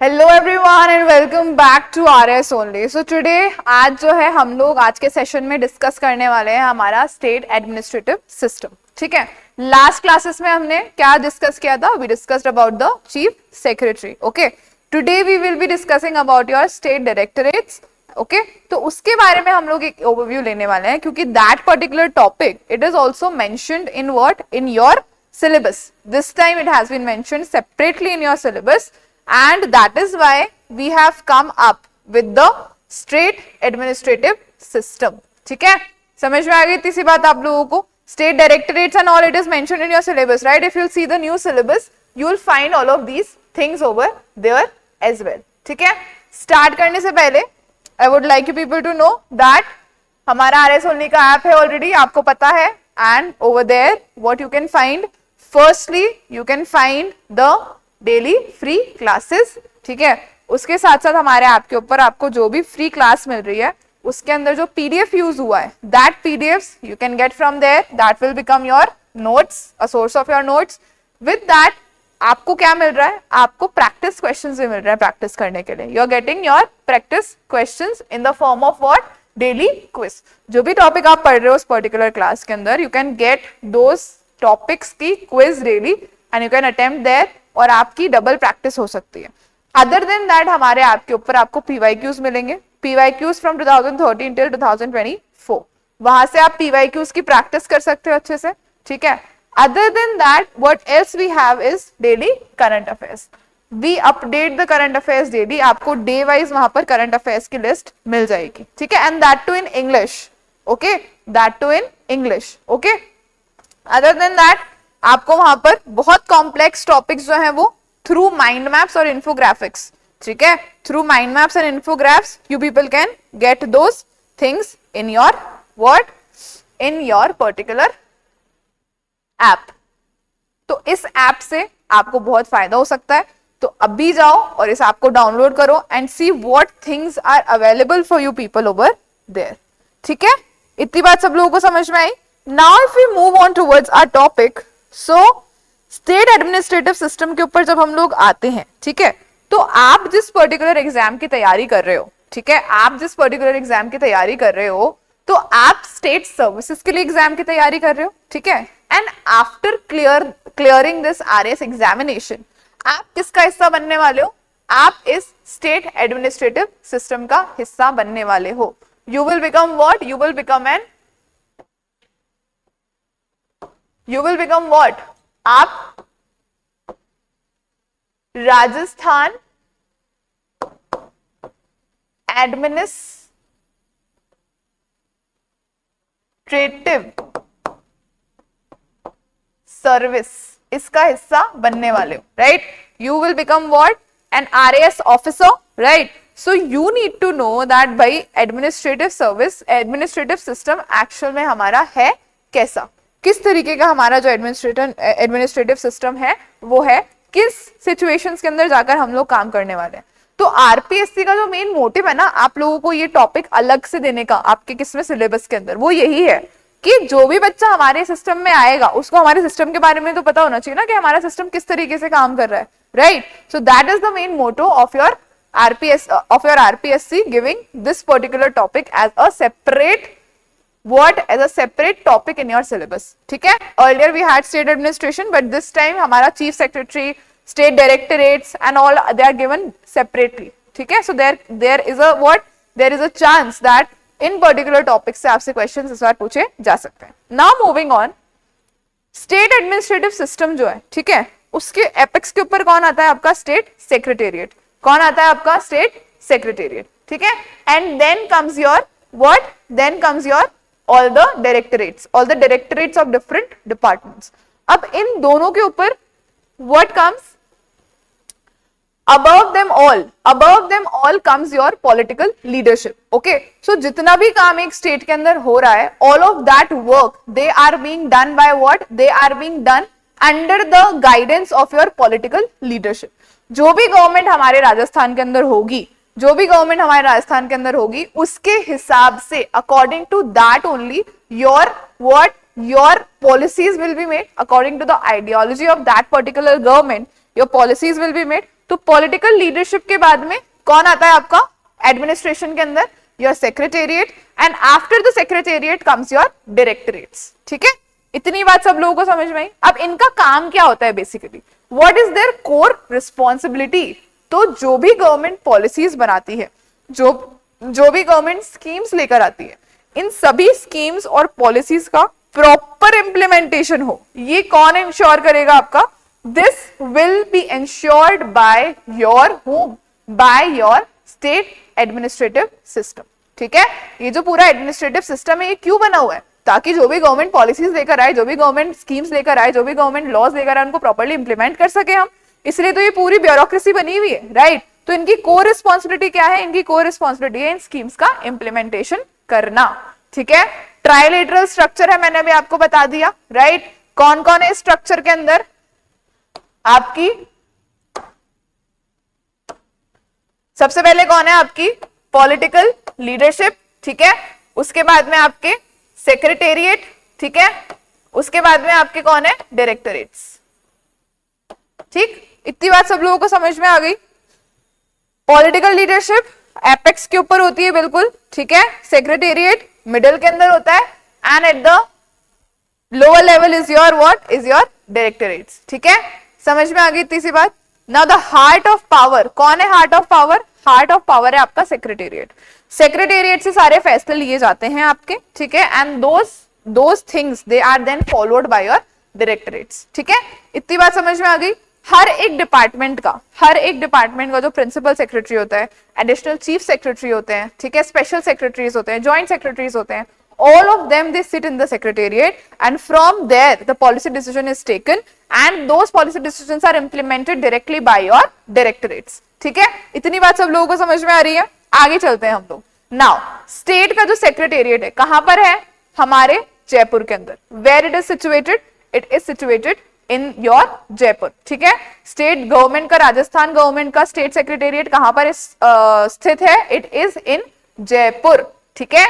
Hello everyone and welcome back to RS only. So today आज जो है हम लोग आज के सेशन में डिस्कस करने वाले हैं हमारा स्टेट एडमिनिस्ट्रेटिव सिस्टम। ठीक है, लास्ट क्लासेस में हमने क्या डिस्कस किया था? We discussed about the chief secretary. Okay, today we will be discussing about your state directorates. Okay, तो उसके बारे में हम लोग एक ओवरव्यू लेने वाले हैं क्योंकि that particular topic it is also mentioned in what? In your syllabus. This time it has been mentioned separately in your syllabus and that is why we have come up with the state administrative system. ठीक है, समझ में आ गई तीसरी बात आप लोगों को? State directorates and all it is mentioned in your syllabus, right? If you'll see the new syllabus, you will find all of these things over there as well. ठीक है, start करने से पहले I would like you people to know that हमारा RS only का app है already, आपको पता है, and over there what you can find, firstly you can find the daily free classes. ठीक है, उसके साथ साथ हमारे ऐप के ऊपर आपको जो भी फ्री क्लास मिल रही है उसके अंदर जो पीडीएफ यूज हुआ है that PDFs you can get from there, that will become your notes, a source of your notes. With that आपको क्या मिल रहा है? आपको प्रैक्टिस क्वेश्चंस भी मिल रहा है प्रैक्टिस करने के लिए. You are getting your practice questions in the form of what? Daily quiz. जो भी टॉपिक आप पढ़ रहे हो उस पर्टिकुलर क्लास के अंदर you can get those topics की quiz daily and you can attempt there और आपकी डबल प्रैक्टिस हो सकती है. अदर देन दैट हमारे ऐप के ऊपर आपको पीवाईक्यूज मिलेंगे, पीवाईक्यूज फ्रॉम 2013 टिल 2024. वहां से आप पीवाईक्यूज की प्रैक्टिस कर सकते हो अच्छे से. ठीक है, other than that what else we have is daily current affairs. We update the current affairs daily. आपको डे वाइज वहां पर करंट अफेयर्स की लिस्ट मिल जाएगी. ठीक है, and that too in English. Okay, that too in English. Okay, other than that आपको वहां पर बहुत कॉम्प्लेक्स टॉपिक्स जो हैं वो थ्रू माइंड मैप्स और इन्फोग्राफिक्स. ठीक है, through mind maps and infographs you people can get those things in your what? In your particular app. तो इस ऐप से आपको बहुत फायदा हो सकता है. तो अभी जाओ और इस ऐप को डाउनलोड करो and see what things are available for you people over there. ठीक है, इतनी बात सब लोगों को समझ में आई? Now if we move on towards our topic, so state administrative system के ऊपर जब हम लोग आते हैं, ठीक है, तो आप जिस पर्टिकुलर एग्जाम की तैयारी कर रहे हो, ठीक है, आप जिस पर्टिकुलर एग्जाम की तैयारी कर रहे हो तो आप स्टेट सर्विसेज के लिए एग्जाम की तैयारी कर रहे हो. ठीक है, and after clearing this RS examination आप किसका हिस्सा बनने वाले हो? आप इस स्टेट एडमिनिस्ट्रेटिव सिस्टम का हिस्सा बनने वाले हो. You will become what? You will become what? आप राजस्थान एडमिनिस्ट्रेटिव सर्विस इसका हिस्सा बनने वाले हो. Right, you will become what? An RAS officer. Right, so you need to know that भाई administrative service, administrative system actual में हमारा है कैसा, किस तरीके का हमारा जो एडमिनिस्ट्रेटिव सिस्टम है वो है, किस सिचुएशंस के अंदर जाकर हम लोग काम करने वाले हैं. तो आरपीएससी का जो मेन मोटिव है ना आप लोगों को ये टॉपिक अलग से देने का आपके किसमें सिलेबस के अंदर, वो यही है कि जो भी बच्चा हमारे सिस्टम में आएगा उसको हमारे सिस्टम के बारे में तो पता होना चाहिए ना कि हमारा सिस्टम किस तरीके से काम कर रहा है. Right, so that is the main motto of your RPSC giving this particular topic as a separate what? as a separate topic in your syllabus. ठीक है, earlier we had state administration but this time हमारा chief secretary, state directorates and all they are given separately. ठीक है, so there is a what? there is a chance that in particular topics से आपसे questions इस बार पूछे जा सकते हैं. Now moving on, state administrative system जो है, ठीक है, उसके एपेक्स के ऊपर कौन आता है? आपका state secretariat. कौन आता है? आपका state secretariat. ठीक है, and then comes your what? then comes your all the directorates of different departments. अब इन दोनों के ऊपर what comes? above them all comes your political leadership. Okay, so जितना भी काम एक स्टेट के अंदर हो रहा है all of that work they are being done by what? they are being done under the guidance of your political leadership. जो भी गवर्नमेंट हमारे राजस्थान के अंदर होगी, जो भी गवर्नमेंट हमारे राजस्थान के अंदर होगी उसके हिसाब से according to that only your what? Your policies will be made according to the ideology of that particular government. Your policies will be made. तो पॉलिटिकल लीडरशिप के बाद में कौन आता है आपका एडमिनिस्ट्रेशन के अंदर? Your secretariat, and after the secretariat comes your directorates. ठीक है, इतनी बात सब लोगों को समझ में आई। अब इनका काम क्या होता है basically, what is there core responsibility? तो जो भी गवर्नमेंट पॉलिसीज बनाती है, जो भी गवर्नमेंट स्कीम्स लेकर आती है, इन सभी स्कीम्स और पॉलिसीज का प्रॉपर इंप्लीमेंटेशन हो, ये कौन इंश्योर करेगा आपका? This will be insured by your home, by your state administrative system. ठीक है, ये जो पूरा एडमिनिस्ट्रेटिव सिस्टम है ये क्यों बना हुआ है? ताकि जो भी गवर्नमेंट पॉलिसीज लेकर आए, जो भी गवर्नमेंट स्कीम्स लेकर आए, जो भी गवर्नमेंट लॉज लेकर आए, उनको प्रॉपर्ली इंप्लीमेंट कर सके हम। इसलिए तो ये पूरी ब्यूरोक्रेसी बनी हुई है, राइट? तो इनकी कोर रिस्पॉन्सिबिलिटी क्या है? इनकी कोर रिस्पॉन्सिबिलिटी है इन स्कीम्स का इंप्लीमेंटेशन करना। ठीक है, ट्राइलेटरल स्ट्रक्चर है, मैंने अभी आपको बता दिया, राइट? कौन कौन है इस स्ट्रक्चर के अंदर? आपकी सबसे पहले कौन है? आपकी पॉलिटिकल लीडरशिप। ठीक है, उसके बाद में आपके सेक्रेटेरिएट। ठीक है, उसके बाद में आपके कौन है? डायरेक्टरेट्स। ठीक, इतनी बात सब लोगों को समझ में आ गई। पॉलिटिकल लीडरशिप एपेक्स के ऊपर होती है बिल्कुल। ठीक है, सेक्रेटेरिएट मिडिल के अंदर होता है, and at the lower level is your what? Is your directorates. ठीक है, समझ में आ गई इतनी सी बात। Now the heart of power, कौन है heart of power? Heart of power है आपका सेक्रेटेरिएट। सेक्रेटेरिएट से सारे फैसले लिए जाते हैं आपके। ठीक है, and those things they are then followed by your directorates. ठीक है, इतनी बात समझ में आ गई। हर एक डिपार्टमेंट का जो प्रिंसिपल सेक्रेटरी होता है, एडिशनल चीफ सेक्रेटरी होते हैं, ठीक है, स्पेशल सेक्रेटरीज होते हैं, जॉइंट सेक्रेटरीज होते हैं, all of them they sit in the secretariat, and from there the policy decision is taken and those policy decisions are implemented directly by your directorates. ठीक है, इतनी बात सब लोगों को समझ में आ रही है? आगे चलते हैं हम लोग। नाउ स्टेट का जो सेक्रेटेरिएट है कहां पर है? हमारे जयपुर के अंदर। Where it is situated? It is situated in your Jaipur. ठीक है, स्टेट गवर्नमेंट का, राजस्थान गवर्नमेंट का स्टेट सेक्रेटेरिएट कहां पर स्थित है? It is in Jaipur. ठीक है,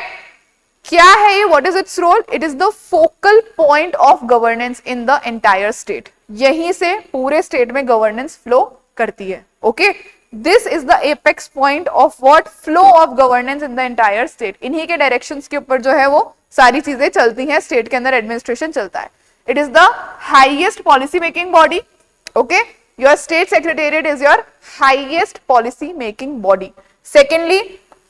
क्या है ये? What is its role? It is the focal point of governance in the entire state. यहीं से पूरे स्टेट में गवर्नेंस फ्लो करती है। Okay, this is the apex point of what? Flow of governance in the entire state. इन्हीं के directions के ऊपर जो है वो सारी चीजें चलती हैं, स्टेट के अंदर एडमिनिस्ट्रेशन चलता है। It is the highest policy making body. Okay, your state secretariat is your highest policy making body. Secondly,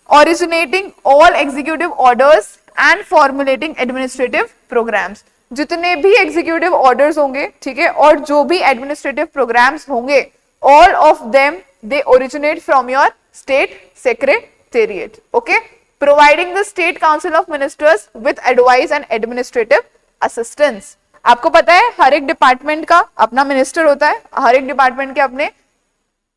originating all executive orders and formulating administrative programs। जितने भी executive orders होंगे, ठीक है, और जो भी administrative programs होंगे, all of them they originate from your state secretariat। okay, providing the state council of ministers with advice and administrative assistance। आपको पता है हर एक डिपार्टमेंट का अपना मिनिस्टर होता है, हर एक डिपार्टमेंट के अपने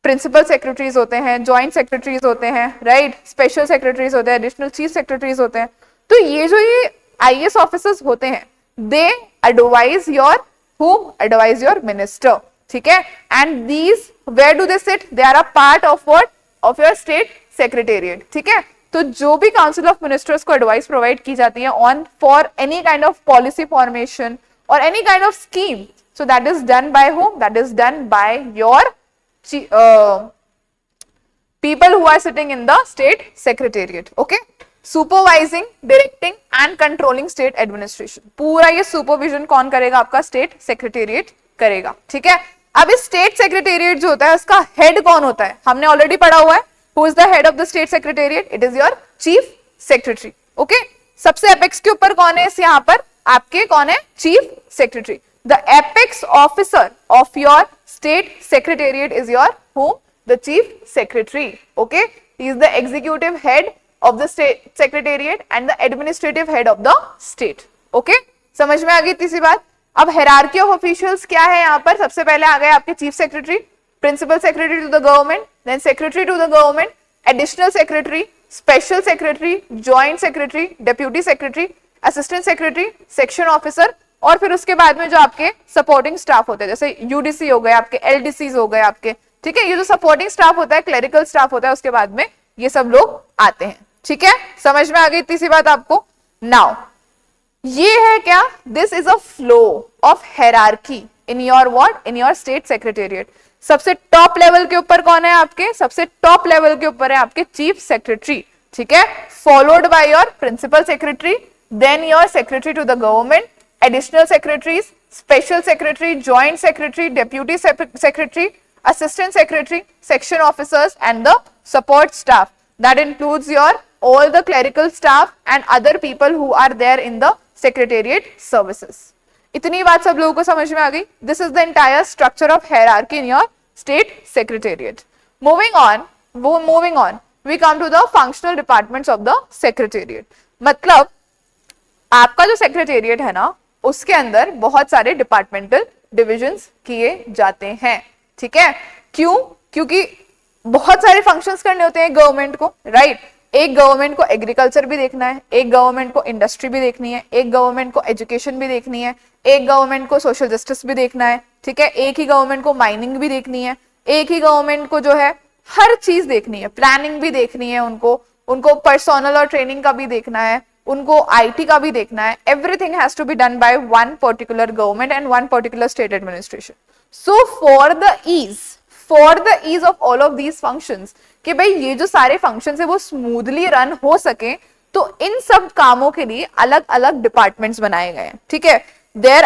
प्रिंसिपल सेक्रेटरीज होते हैं, जॉइंट सेक्रेटरीज होते हैं, राइट, स्पेशल सेक्रेटरीज होते हैं, एडिशनल चीफ सेक्रेटरीज होते हैं। तो ये जो ये आईएएस ऑफिसर्स होते हैं, दे एडवाइज योर मिनिस्टर। ठीक है, and these where do they sit? They are a part of what? Of your state secretariat. ठीक है, तो जो भी काउंसिल ऑफ मिनिस्टर्स को एडवाइस प्रोवाइड की जाती है on for any kind of policy formation और any kind of scheme, so that is done by whom? That is done by your people who are sitting in the state secretariat। okay, supervising, directing and controlling state administration। पूरा ये supervision कौन करेगा? आपका state secretariat करेगा। ठीक है, अब इस state secretariat जो होता है उसका head कौन होता है? हमने already पढ़ा हुआ है। who is the head of the state secretariat? it is your chief secretary। okay, सबसे apex के ऊपर कौन है? इस यहाँ पर आपके कौन है? chief secretary। the apex officer of your state secretariat is your whom? the chief secretary। okay, he is the executive head of the state secretariat and the administrative head of the state। okay, समझ में आ गई तीसरी बात। अब hierarchy of officials क्या है यहाँ पर? सबसे पहले आ गए आपके chief secretary, principal secretary to the government, then secretary to the government, additional secretary, special secretary, joint secretary, deputy secretary, assistant secretary, section officer, और फिर उसके बाद में जो आपके सपोर्टिंग स्टाफ होते हैं, जैसे यूडीसी हो गए आपके, एलडीसी हो गए आपके। ठीक है, ये जो सपोर्टिंग स्टाफ होता है, क्लरिकल स्टाफ होता है, उसके बाद में ये सब लोग आते हैं। ठीक है, समझ में आ गई इतनी सी बात आपको? नाउ ये है क्या? This is a flow of hierarchy in your what? In your state secretariat. सबसे टॉप लेवल के ऊपर कौन है आपके, सबसे टॉप लेवल के ऊपर है आपके चीफ सेक्रेटरी, ठीक है, followed by your principal secretary, then your secretary to the government, additional secretaries, special secretary, joint secretary, deputy secretary, assistant secretary, section officers and the support staff. That includes your all the clerical staff and other people who are there in the secretariat services. इतनी बात सब लोगों को समझ में आ गई? This is the entire structure of hierarchy in your state secretariat. Moving on, we come to the functional departments of the secretariat. मतलब आपका जो secretariat है ना, उसके अंदर बहुत सारे डिपार्टमेंटल डिविजन्स किए जाते हैं, ठीक है। क्यों? क्योंकि बहुत सारे फंक्शंस करने होते हैं गवर्नमेंट को, राइट। एक गवर्नमेंट को एग्रीकल्चर भी देखना है, एक गवर्नमेंट को इंडस्ट्री भी देखनी है, एक गवर्नमेंट को एजुकेशन भी देखनी है, एक गवर्नमेंट को सोशल जस्टिस भी देखना है, ठीक है, एक ही गवर्नमेंट को माइनिंग भी देखनी है, एक ही गवर्नमेंट को जो है हर चीज देखनी है, प्लानिंग भी देखनी है, उनको पर्सोनल और ट्रेनिंग का भी देखना है, उनको आईटी का भी देखना है। Everything has to be done by one particular government and one particular state administration. So for the ease of all of these functions, कि भाई ये जो सारे functions है वो smoothly run हो सके, तो इन सब कामों के लिए अलग अलग डिपार्टमेंट्स बनाए गए हैं, ठीक है। There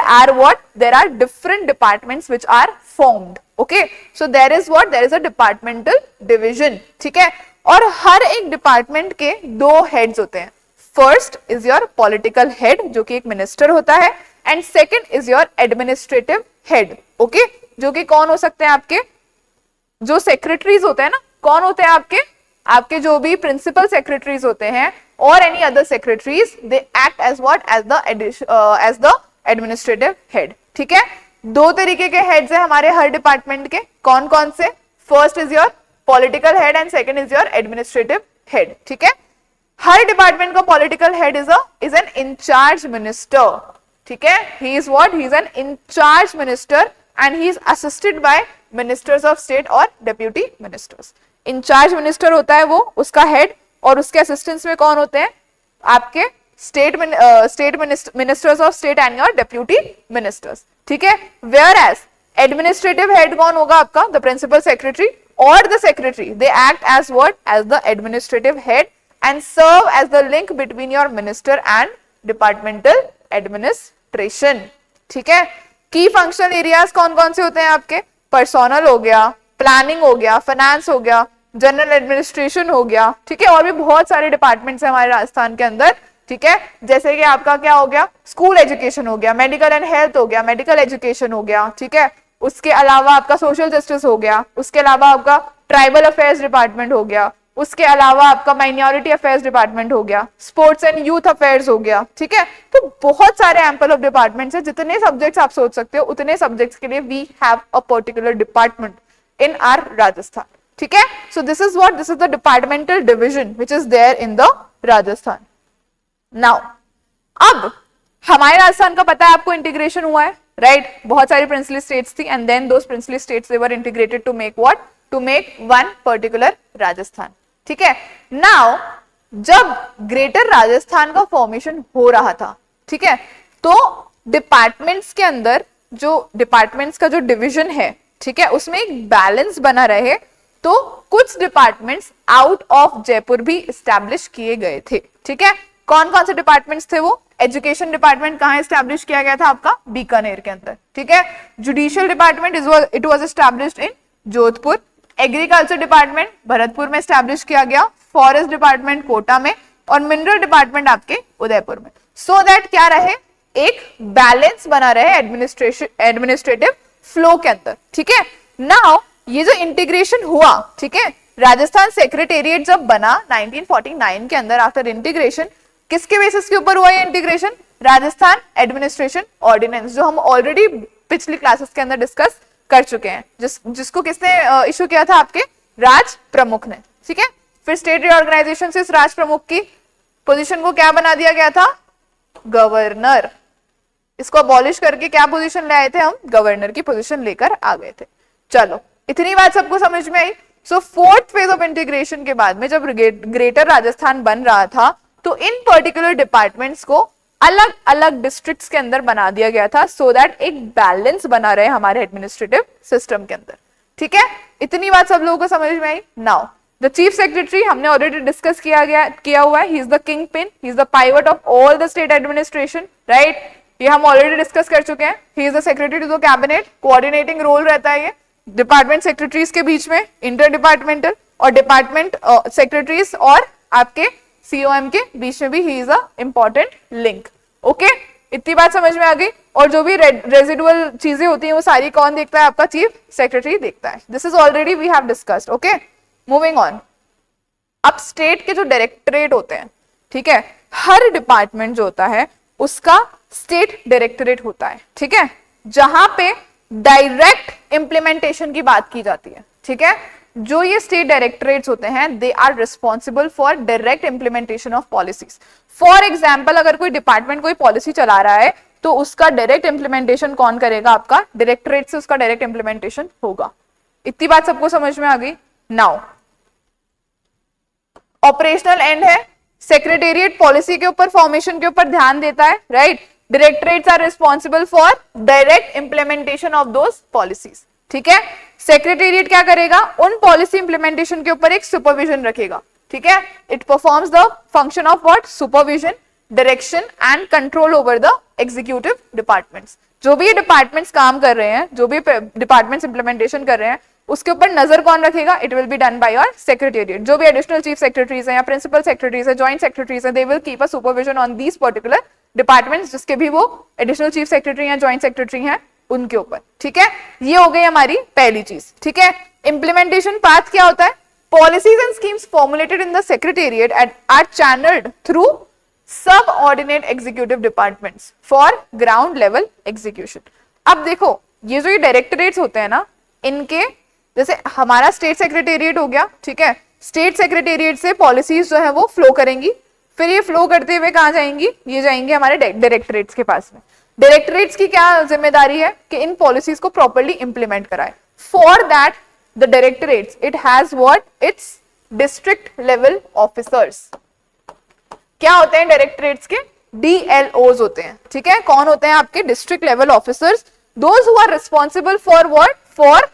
are different departments which are formed, okay? So there is a departmental division, ठीक है। और हर एक डिपार्टमेंट के दो हेड्स होते हैं। First is your political head, जो कि एक मिनिस्टर होता है, and second is your administrative head, okay, जो कि कौन हो सकते हैं आपके जो सेक्रेटरीज होते हैं ना, कौन होते हैं आपके जो भी प्रिंसिपल सेक्रेटरीज होते हैं और any other secretaries, they act as what, as the administrative head, ठीक है। दो तरीके के हेड्स है हमारे हर डिपार्टमेंट के, कौन कौन से? First is your political head and second is your administrative head, ठीक है। हर डिपार्टमेंट का political head is an incharge minister, ठीक है। He is an incharge minister and he is assisted by ministers of state और deputy ministers. Incharge minister होता है वो, उसका हेड, और उसके असिस्टेंट्स में कौन होते हैं? आपके state ministers of state and your deputy ministers, ठीक है। वेयर एज एडमिनिस्ट्रेटिव हेड कौन होगा आपका? द प्रिंसिपल सेक्रेटरी और the secretary, they act as what, as the administrative head and serve as the link between your minister and departmental administration, ठीक है। की functional areas कौन कौन से होते हैं आपके? पर्सोनल हो गया, प्लानिंग हो गया, फाइनेंस हो गया, जनरल एडमिनिस्ट्रेशन हो गया, ठीक है। और भी बहुत सारे डिपार्टमेंट्स हैं हमारे राजस्थान के अंदर, ठीक है। जैसे कि आपका क्या हो गया? स्कूल एजुकेशन हो गया, मेडिकल एंड हेल्थ हो गया, मेडिकल एजुकेशन हो गया, ठीक है। उसके अलावा आपका सोशल जस्टिस हो गया, उसके अलावा आपका ट्राइबल अफेयर्स डिपार्टमेंट हो गया, उसके अलावा आपका माइनॉरिटी अफेयर्स डिपार्टमेंट हो गया, स्पोर्ट्स एंड यूथ अफेयर्स हो गया, ठीक है। तो बहुत सारे एम्पल ऑफ डिपार्टमेंट्स हैं, जितने सब्जेक्ट्स आप सोच सकते हो उतने सब्जेक्ट्स के लिए we have a particular department in our Rajasthan, ठीक है। So this is the departmental division which is there in the Rajasthan. Now अब हमारे राजस्थान का पता है आपको, इंटीग्रेशन हुआ है, राइट। बहुत सारी प्रिंसली स्टेट्स थी and then those princely states they were integrated to make what, to make one particular Rajasthan, ठीक है। नाउ जब ग्रेटर राजस्थान का फॉर्मेशन हो रहा था, ठीक है, तो डिपार्टमेंट्स के अंदर जो डिपार्टमेंट्स का जो डिवीजन है, ठीक है, उसमें एक बैलेंस बना रहे, तो कुछ डिपार्टमेंट्स आउट ऑफ जयपुर भी इस्टेब्लिश किए गए थे, ठीक है। कौन कौन से डिपार्टमेंट्स थे वो? एजुकेशन डिपार्टमेंट कहाँ एस्टैब्लिश किया गया था आपका? बीकानेर के अंदर, ठीक है। Judicial department it was established in Jodhpur. Agriculture department Bharatpur में एस्टैब्लिश किया गया, फॉरेस्ट डिपार्टमेंट कोटा में, और मिनरल डिपार्टमेंट आपके उदयपुर में। सो दैट क्या रहे, एक बैलेंस बना रहे एडमिनिस्ट्रेटिव फ्लो के अंदर, ठीक है। नाउ ये जो इंटीग्रेशन हुआ, ठीक है, राजस्थान सेक्रेटेरिएट जब बना 1949 के अंदर आफ्टर इंटीग्रेशन, किसके बेसिस के ऊपर हुआ ये इंटीग्रेशन? राजस्थान एडमिनिस्ट्रेशन ऑर्डिनेंस, जो हम ऑलरेडी पिछली क्लासेस के अंदर डिस्कस कर चुके हैं, जिसको किसने इशू किया था? आपके राज प्रमुख ने, ठीक है। फिर स्टेट रीऑर्गेनाइजेशन से इस राज प्रमुख की पोजीशन को क्या बना दिया गया था? गवर्नर। इसको अबॉलिश करके क्या पोजीशन ले आए थे हम? गवर्नर की पोजीशन लेकर आ गए थे। चलो, इतनी बात सबको समझ में आई। सो फोर्थ फेज ऑफ इंटीग्रेशन के बाद में जब ग्रेटर राजस्थान बन रहा था, तो इन पर्टिकुलर डिपार्टमेंट्स को अलग अलग डिस्ट्रिक्ट्स के अंदर बना दिया गया था, सो दैट एक बैलेंस बना रहे हमारे एडमिनिस्ट्रेटिव सिस्टम के अंदर, ठीक है, इतनी बात सब लोगों को समझ में आई। नाउ द चीफ सेक्रेटरी हमने ऑलरेडी डिस्कस किया हुआ है, he is the kingpin, he is the pivot of all the state administration, right, ये हम ऑलरेडी डिस्कस कर चुके हैं। He is the secretary to the cabinet, coordinating role रहता है ये डिपार्टमेंट सेक्रेटरीज के बीच में, इंटर डिपार्टमेंटल और डिपार्टमेंट सेक्रेटरीज और आपके सीओएम के बीच में भी he is a important link. Okay, इतनी बात समझ में आ गई। और जो भी रेजिडुअल चीजें होती हैं वो सारी कौन देखता है? आपका चीफ सेक्रेटरी देखता है। This is already we have discussed. Okay, moving on. अब स्टेट के जो डायरेक्टरेट होते हैं, ठीक है, हर डिपार्टमेंट जो होता है उसका स्टेट डायरेक्टरेट होता है, ठीक है, जहां पे डायरेक्ट इंप्लीमेंटेशन की बात की जाती है, ठीक है। जो ये स्टेट डायरेक्टरेट्स होते हैं they are responsible for direct implementation of policies. For example, अगर कोई डिपार्टमेंट कोई पॉलिसी चला रहा है तो उसका डायरेक्ट इंप्लीमेंटेशन कौन करेगा? आपका डायरेक्टरेट से उसका डायरेक्ट इंप्लीमेंटेशन होगा। इतनी बात सबको समझ में आ गई। नाउ ऑपरेशनल एंड है, सेक्रेटेरिएट पॉलिसी के ऊपर, फॉर्मेशन के ऊपर ध्यान देता है, right. Directorates are responsible for direct implementation of those policies, ठीक है। सेक्रेटेरिएट क्या करेगा? उन पॉलिसी इंप्लीमेंटेशन के ऊपर एक सुपरविजन रखेगा, ठीक है। It performs the function of what? Supervision, direction and control over the executive departments. जो भी डिपार्टमेंट्स काम कर रहे हैं, जो भी डिपार्टमेंट्स इंप्लीमेंटेशन कर रहे हैं, उसके ऊपर नजर कौन रखेगा? It will be done by your secretariat. जो भी एडिशनल चीफ सेक्रेटरीज हैं या प्रिंसिपल सेक्रेटरीज हैं, जॉइंट सेक्रेटरीज हैं, they will keep a supervision on these particular departments, जिसके भी वो एडिशनल चीफ सेक्रेटरी या जॉइंट सेक्रेटरी हैं उनके ऊपर, ठीक है। ये हो गई हमारी पहली चीज, ठीक है। इंप्लीमेंटेशन पाथ क्या होता है? Policies and schemes formulated in the secretariat are channelled through subordinate executive departments for ground level execution. अब देखो, ये जो ये डायरेक्टरेट्स होते हैं ना, इनके जैसे हमारा स्टेट सेक्रेटेरिएट हो गया, ठीक है। स्टेट सेक्रेटेरिएट से पॉलिसीज जो है वो फ्लो करेंगी, फिर ये फ्लो करते हुए कहां जाएंगी? ये जाएंगे हमारे डायरेक्टरेट्स के पास में। डायरेक्टरेट्स की क्या जिम्मेदारी है? कि इन पॉलिसीज को प्रॉपर्ली इंप्लीमेंट कराए। For that the directorates it has what? It's district level officers. क्या होते हैं डायरेक्टरेट्स के? DLOs होते हैं, ठीक है। कौन होते हैं? आपके district level officers, those who are responsible for what? For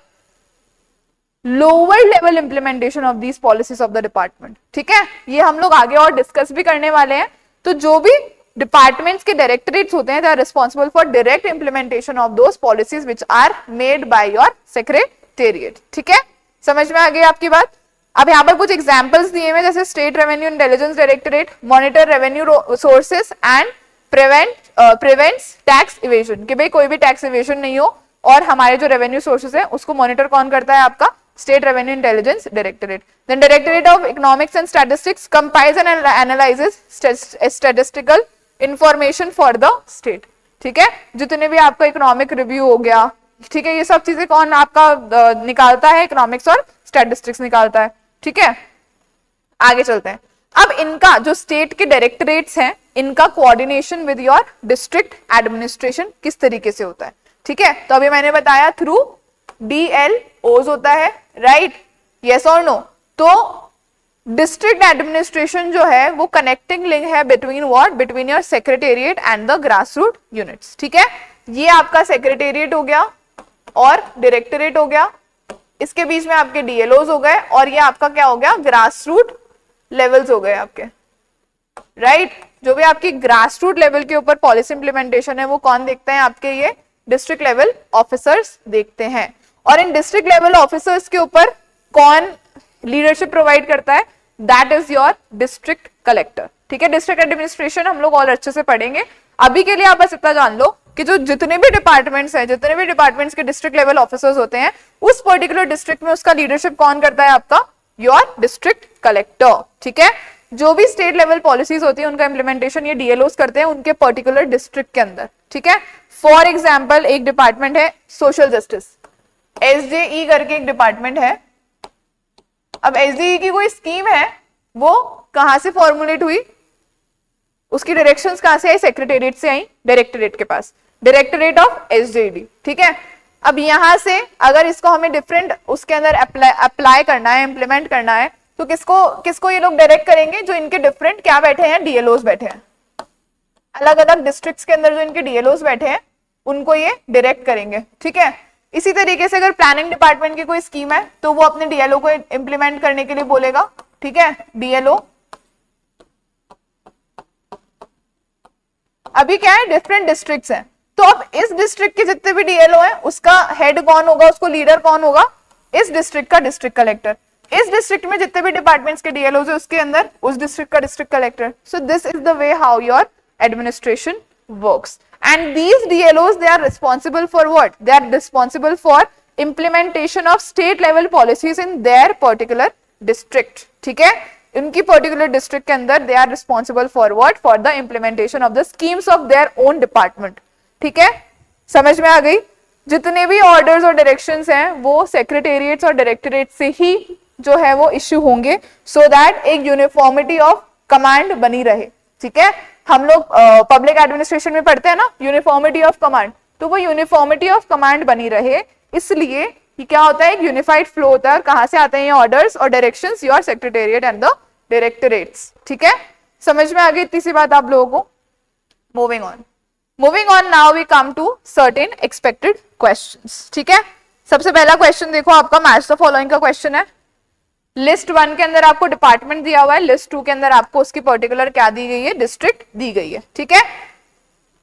lower level implementation of these policies of the department, ठीक है। ये हम लोग आगे और डिस्कस भी करने वाले हैं। तो जो भी डिपार्टमेंट्स के डायरेक्टरेट्स होते हैं, they are responsible for direct implementation of those policies which are made by your secretariat, ठीक है। समझ में आ गई आपकी बात? अब यहाँ पर कुछ एग्जांपल्स दिए हुए, जैसे state revenue intelligence directorate monitor revenue sources and prevents tax evasion, कि भाई कोई भी टैक्स इवेजन नहीं हो, और हमारे जो रेवेन्यू सोर्सेस है उसको मॉनिटर कौन करता है? आपका state revenue intelligence directorate. Then directorate of economics and statistics compiles and analyses statistical information for the state, ठीक है। जितने भी आपका इकोनॉमिक रिव्यू हो गया, ठीक है, ये सब चीजें कौन आपका निकालता है? इकोनॉमिक्स और स्टैटिस्टिक्स निकालता है, ठीक है। आगे चलते हैं। अब इनका जो स्टेट के डायरेक्टरेट्स हैं, इनका coordination with your district administration किस तरीके से होता है, ठीक है। तो अभी मैंने बताया थ्रू DLOs होता है, राइट, यस और नो। तो डिस्ट्रिक्ट एडमिनिस्ट्रेशन जो है वो कनेक्टिंग लिंक है between what? Between your secretariat and the grass root units, ठीक है। ये आपका सेक्रेटेरिएट हो गया और डायरेक्टरेट हो गया, इसके बीच में आपके DLOs हो गए, और ये आपका क्या हो गया? ग्रास रूट लेवल्स हो गए आपके, राइट। जो भी आपकी ग्रास रूट लेवल के ऊपर पॉलिसी इंप्लीमेंटेशन है वो कौन देखते हैं? आपके ये डिस्ट्रिक्ट लेवल ऑफिसर्स देखते हैं। और इन डिस्ट्रिक्ट लेवल ऑफिसर्स के ऊपर कौन लीडरशिप प्रोवाइड करता है? That is your district collector, ठीक है। डिस्ट्रिक्ट एडमिनिस्ट्रेशन हम लोग और अच्छे से पढ़ेंगे। अभी के लिए आप बस इतना जान लो कि जो जितने भी डिपार्टमेंट्स हैं, जितने भी डिपार्टमेंट्स के डिस्ट्रिक्ट लेवल ऑफिसर्स होते हैं, उस पर्टिकुलर डिस्ट्रिक्ट में उसका लीडरशिप कौन करता है? आपका योर डिस्ट्रिक्ट कलेक्टर, ठीक है। जो भी स्टेट लेवल पॉलिसीज होती है उनका इंप्लीमेंटेशन ये DLOs करते हैं उनके पर्टिकुलर डिस्ट्रिक्ट के अंदर, ठीक है। फॉर एग्जाम्पल एक डिपार्टमेंट है सोशल जस्टिस, SJE करके एक डिपार्टमेंट है। अब SJE की कोई स्कीम है, वो कहां से फॉर्मुलेट हुई? उसकी डायरेक्शंस कहां से आई? सेक्रेटेरिएट से आई डायरेक्टरेट के पास, डायरेक्टरेट ऑफ SJD, ठीक है। अब यहां से अगर इसको हमें डिफरेंट उसके अंदर अप्लाई करना है, इंप्लीमेंट करना है, तो किसको ये लोग डायरेक्ट करेंगे? जो इनके डिफरेंट क्या बैठे हैं? DLOs बैठे हैं। अलग अलग डिस्ट्रिक्ट्स के अंदर जो इनके DLOs बैठे हैं उनको ये डायरेक्ट करेंगे, ठीक है। इसी तरीके से अगर प्लानिंग डिपार्टमेंट की कोई स्कीम है तो वो अपने डीएलओ को इंप्लीमेंट करने के लिए बोलेगा, ठीक है, डीएलओ। अभी क्या है, डिफरेंट डिस्ट्रिक्ट्स हैं, तो अब इस डिस्ट्रिक्ट के जितने भी डीएलओ हैं उसका हेड कौन होगा, उसको लीडर कौन होगा, इस डिस्ट्रिक्ट का डिस्ट्रिक्ट कलेक्टर। इस डिस्ट्रिक्ट में जितने भी डिपार्टमेंट्स के डीएलओ है उसके अंदर उस डिस्ट्रिक्ट का district collector. So this is the way how your administration works, and these DLOs they are responsible for what, they are responsible for implementation of state level policies in their particular district, ठीक है, उनकी particular district के अंदर they are responsible for what, for the implementation of the schemes of their own department, ठीक है, समझ में आ गई। जितने भी ऑर्डर्स और डायरेक्शंस हैं वो सेक्रेटेरिएट्स और डायरेक्टरेट से ही जो है वो इश्यू होंगे, सो दैट एक यूनिफॉर्मिटी ऑफ कमांड बनी रहे, ठीक है। हम लोग पब्लिक एडमिनिस्ट्रेशन में पढ़ते हैं ना यूनिफॉर्मिटी ऑफ कमांड, तो वो यूनिफॉर्मिटी ऑफ कमांड बनी रहे, इसलिए ये क्या होता है, एक यूनिफाइड फ्लो होता है। और कहां से आते हैं ये ऑर्डर्स और directions, your secretariat and the directorates, ठीक है, समझ में आ गई इतनी सी बात आप लोगों को। Moving on now we come to certain expected questions, ठीक है। सबसे पहला क्वेश्चन देखो आपका मैच द फॉलोइंग का क्वेश्चन है। लिस्ट 1 के अंदर आपको डिपार्टमेंट दिया हुआ है, लिस्ट 2 के अंदर आपको उसकी पर्टिकुलर क्या दी गई है, डिस्ट्रिक्ट दी गई है, ठीक है।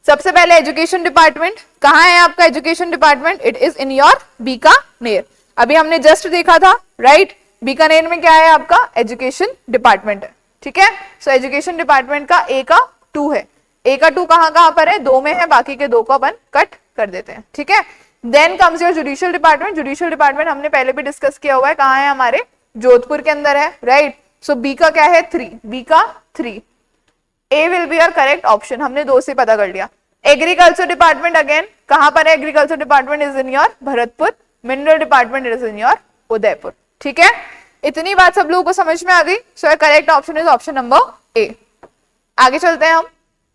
सबसे पहले एजुकेशन डिपार्टमेंट, कहां है आपका education department, it is in your Bikaner. अभी हमने जस्ट देखा था, राइट, बीकानेर में क्या है आपका एजुकेशन डिपार्टमेंट है, ठीक है। सो एजुकेशन डिपार्टमेंट का ए का 2 है, ए का 2 कहां पर है, 2 में है, बाकी के 2 को अपन कट कर देते हैं, ठीक है। Then comes your judicial department. Judicial department हमने पहले भी डिस्कस किया हुआ है, कहां है, हमारे जोधपुर के अंदर है, राइट। सो बी का क्या है 3, बी का 3, A will be your correct option, हमने 2 से पता कर लिया। एग्रीकल्चर डिपार्टमेंट अगेन कहां पर है, agriculture department is in your Bharatpur, mineral department is in your Udaipur, ठीक है। इतनी बात सब लोगों को समझ में आ गई। So correct option is option number ए। आगे चलते हैं हम।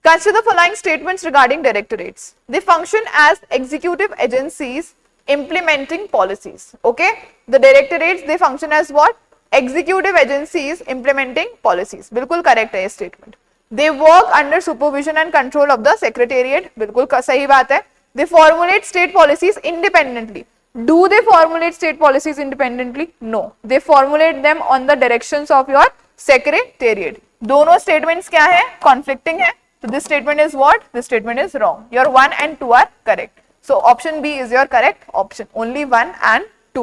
Consider the following statements regarding directorates. They function as executive agencies implementing policies. Okay, the directorates they function as what? Executive agencies implementing policies. बिल्कुल correct है ये statement. They work under supervision and control of the secretariat. बिल्कुल सही बात है। They formulate state policies independently. Do they formulate state policies independently? No. They formulate them on the directions of your secretariat. दोनों statements क्या है? Conflicting है। So this statement is what? This statement is wrong. Your 1 and 2 are correct. So option B is your correct option. Only 1 and 2.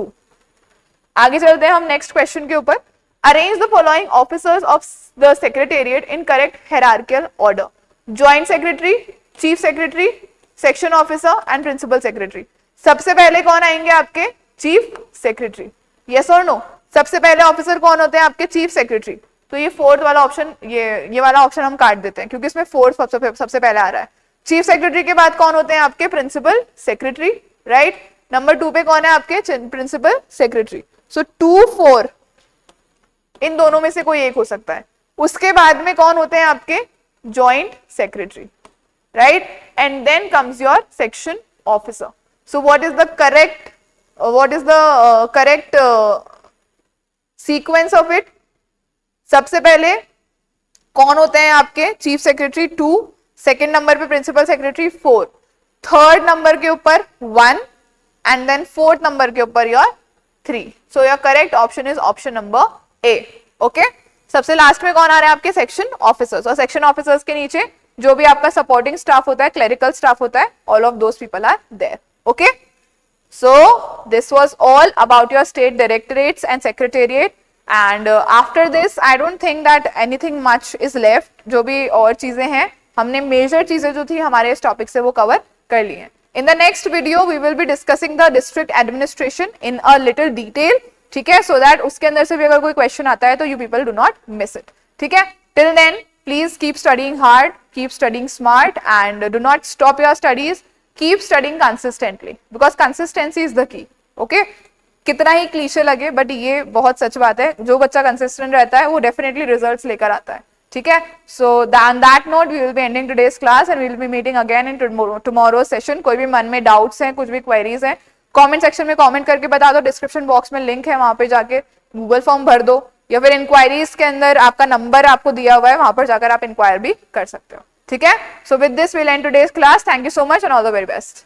आगे चलते हैं हम next question के ऊपर. Arrange the following officers of the secretariat in correct hierarchical order. Joint secretary, chief secretary, section officer and principal secretary. सबसे पहले कौन आएंगे आपके? chief secretary. Yes or no? सबसे पहले ऑफिसर कौन होते हैं आपके? chief secretary. तो ये 4th वाला ऑप्शन, ये वाला ऑप्शन हम काट देते हैं क्योंकि इसमें 4th सबसे पहले आ रहा है। चीफ सेक्रेटरी के बाद कौन होते हैं आपके? Principal secretary, right. नंबर 2 पे कौन है आपके? Principal secretary. सो 2, 4 इन दोनों में से कोई एक हो सकता है। उसके बाद में कौन होते हैं आपके? Joint secretary, right. And then comes your section officer. So what is the correct sequence of it? सबसे पहले कौन होते हैं आपके? चीफ सेक्रेटरी 2, सेकेंड नंबर पे प्रिंसिपल सेक्रेटरी 4, थर्ड नंबर के ऊपर 1 एंड देन फोर्थ नंबर के ऊपर your 3. So your correct option is option number A. Okay, सबसे लास्ट में कौन आ रहा है आपके? Section officers. और सेक्शन ऑफिसर्स के नीचे जो भी आपका सपोर्टिंग स्टाफ होता है, क्लरिकल स्टाफ होता है, all of those people are there. Okay, so this was all about your state directorates and secretariat, and after this I don't think that anything much is left. जो भी और चीजें हैं, हमने मेजर चीजें जो थी हमारे इस टॉपिक से वो कवर कर ली हैं. In the next video we will be discussing the district administration in a little detail. ठीक है, so that उसके अंदर से भी अगर कोई क्वेश्चन आता है तो you people do not miss it. ठीक है, till then please keep studying hard, keep studying smart, and do not stop your studies. Keep studying consistently because consistency is the key. Okay, कितना ही cliché लगे but ये बहुत सच बात है. जो बच्चा कंसिस्टेंट रहता है वो डेफिनेटली रिजल्ट्स लेकर आता है. ठीक है, सो on that note we will be ending today's class and we will be meeting again in tomorrow's session. कोई भी मन में डाउट्स हैं, कुछ भी क्वेरीज हैं, कमेंट सेक्शन में कमेंट करके बता दो. डिस्क्रिप्शन बॉक्स में लिंक है, वहां पे जाके गूगल फॉर्म भर दो, या फिर इंक्वायरीज के अंदर आपका नंबर आपको दिया हुआ है, वहां पर जाकर आप इंक्वायर भी कर सकते हो. ठीक है, so with this we will end today's class. Thank you so much and all the very best.